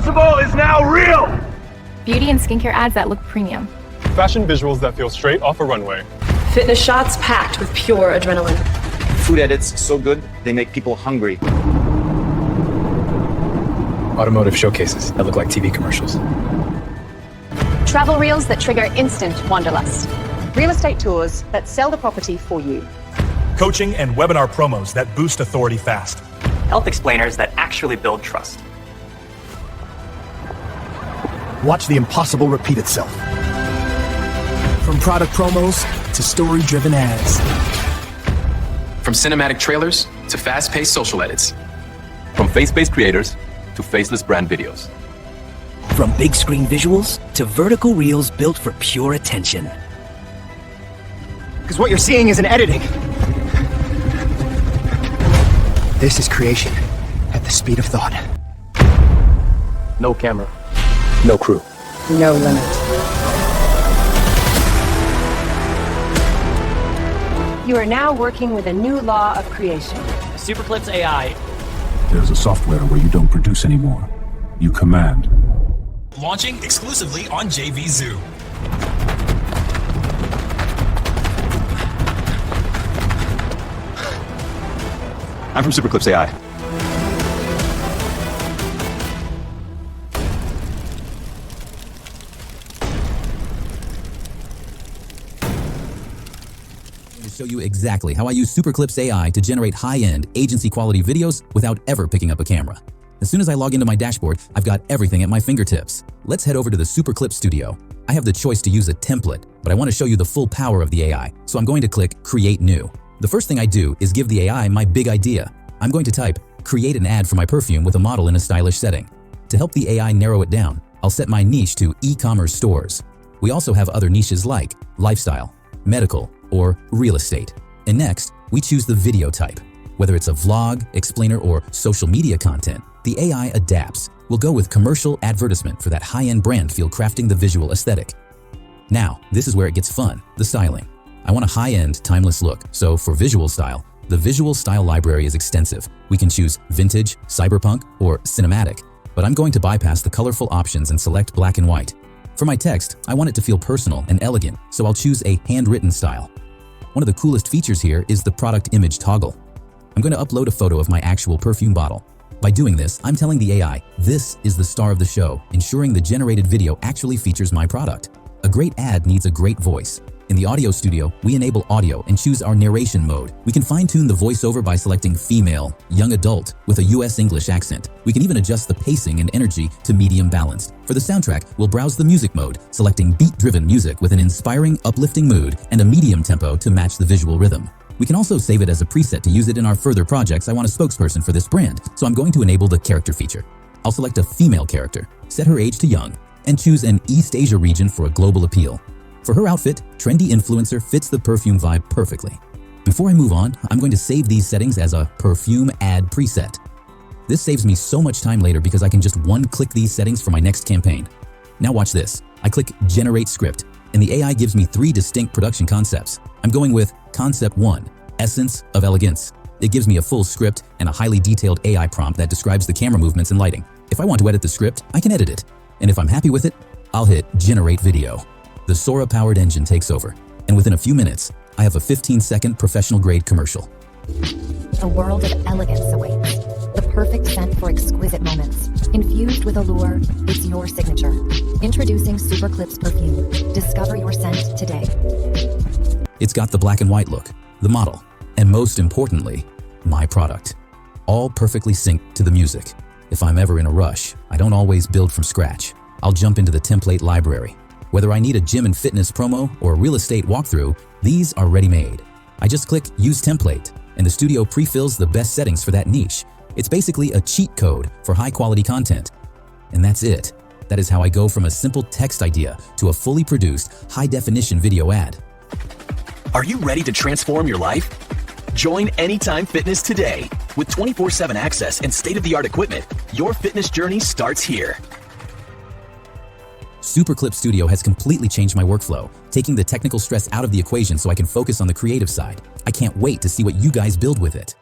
impossible is now real! Beauty and skincare ads that look premium. Fashion visuals that feel straight off a runway. Fitness shots packed with pure adrenaline. Food edits so good, they make people hungry. Automotive showcases that look like TV commercials. Travel reels that trigger instant wanderlust. Real estate tours that sell the property for you. Coaching and webinar promos that boost authority fast. Health explainers that actually build trust. Watch the impossible repeat itself. From product promos to story-driven ads. From cinematic trailers to fast-paced social edits. From face-based creators to faceless brand videos. From big screen visuals to vertical reels built for pure attention. Because what you're seeing isn't editing. This is creation at the speed of thought. No camera. No crew. No limit. You are now working with a new law of creation. Superclips AI. There's a software where you don't produce anymore. You command. Launching exclusively on JV Zoo. I'm from Superclips AI. Show you exactly how I use Superclips AI to generate high-end, agency-quality videos without ever picking up a camera. As soon as I log into my dashboard, I've got everything at my fingertips. Let's head over to the Superclips studio. I have the choice to use a template, but I want to show you the full power of the AI, so I'm going to click Create New. The first thing I do is give the AI my big idea. I'm going to type, create an ad for my perfume with a model in a stylish setting. To help the AI narrow it down, I'll set my niche to e-commerce stores. We also have other niches like lifestyle, medical, or real estate. And next, we choose the video type. Whether it's a vlog, explainer, or social media content, the AI adapts. We'll go with commercial advertisement for that high-end brand feel, crafting the visual aesthetic. Now, this is where it gets fun, the styling. I want a high-end, timeless look, so for visual style, the visual style library is extensive. We can choose vintage, cyberpunk, or cinematic, but I'm going to bypass the colorful options and select black and white. For my text, I want it to feel personal and elegant, so I'll choose a handwritten style. One of the coolest features here is the product image toggle. I'm going to upload a photo of my actual perfume bottle. By doing this, I'm telling the AI, this is the star of the show, ensuring the generated video actually features my product. A great ad needs a great voice. In the audio studio, we enable audio and choose our narration mode. We can fine-tune the voiceover by selecting female, young adult, with a US English accent. We can even adjust the pacing and energy to medium balanced. For the soundtrack, we'll browse the music mode, selecting beat-driven music with an inspiring, uplifting mood and a medium tempo to match the visual rhythm. We can also save it as a preset to use it in our further projects. I want a spokesperson for this brand, so I'm going to enable the character feature. I'll select a female character, set her age to young, and choose an East Asia region for a global appeal. For her outfit, trendy influencer fits the perfume vibe perfectly. Before I move on, I'm going to save these settings as a perfume ad preset. This saves me so much time later because I can just one-click these settings for my next campaign. Now watch this. I click Generate Script, and the AI gives me 3 distinct production concepts. I'm going with Concept 1, Essence of Elegance. It gives me a full script and a highly detailed AI prompt that describes the camera movements and lighting. If I want to edit the script, I can edit it. And if I'm happy with it, I'll hit Generate Video. The Sora-powered engine takes over, and within a few minutes, I have a 15-second professional-grade commercial. A world of elegance awaits. The perfect scent for exquisite moments. Infused with allure, it's your signature. Introducing Superclips perfume. Discover your scent today. It's got the black and white look, the model, and most importantly, my product. All perfectly synced to the music. If I'm ever in a rush, I don't always build from scratch. I'll jump into the template library. Whether I need a gym and fitness promo or a real estate walkthrough, these are ready-made. I just click Use Template, and the studio pre-fills the best settings for that niche. It's basically a cheat code for high-quality content. And that's it. That is how I go from a simple text idea to a fully produced, high-definition video ad. Are you ready to transform your life? Join Anytime Fitness today. With 24/7 access and state-of-the-art equipment, your fitness journey starts here. Superclips Studio has completely changed my workflow, taking the technical stress out of the equation so I can focus on the creative side. I can't wait to see what you guys build with it.